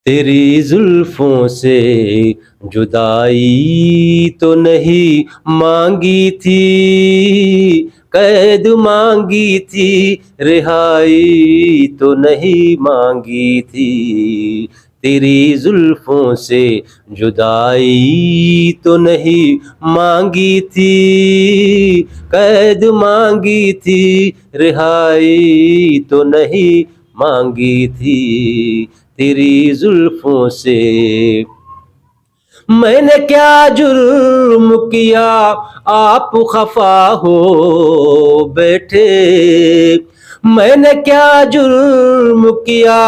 तेरी जुल्फों से जुदाई तो नहीं मांगी थी, कैद मांगी थी, रिहाई तो नहीं मांगी थी। तेरी जुल्फों से जुदाई तो नहीं मांगी थी, कैद मांगी थी, रिहाई तो नहीं मांगी थी। तेरी जुल्फों से मैंने क्या जुर्म किया आप खफा हो बैठे, मैंने क्या जुर्म किया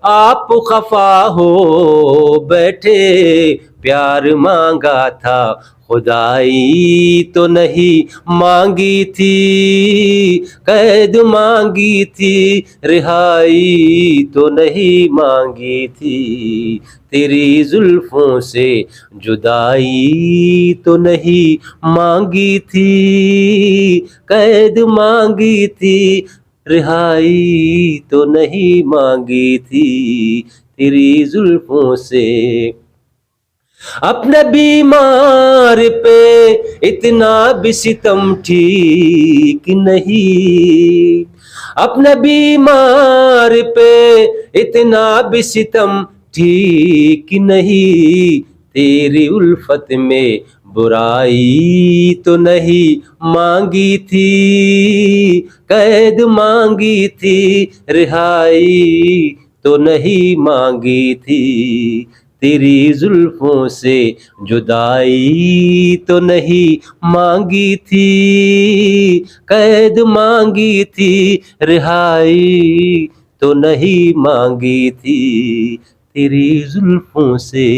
आप खफा हो बैठे। प्यार मांगा था खुदाई तो नहीं मांगी थी, कैद मांगी थी, रिहाई तो नहीं मांगी थी। तेरी जुल्फों से जुदाई तो नहीं मांगी थी, कैद मांगी थी, रिहाई तो नहीं मांगी थी। तेरी जुल्फों से अपने बीमार पे इतना भी सितम ठीक नहीं, अपने बीमार पे इतना भी सितम ठीक नहीं। तेरी उल्फत में बुराई तो नहीं मांगी थी, कैद मांगी थी, रिहाई तो नहीं मांगी थी। तेरी जुल्फों से जुदाई तो नहीं मांगी थी, कैद मांगी थी, रिहाई तो नहीं मांगी थी। तेरी जुल्फों से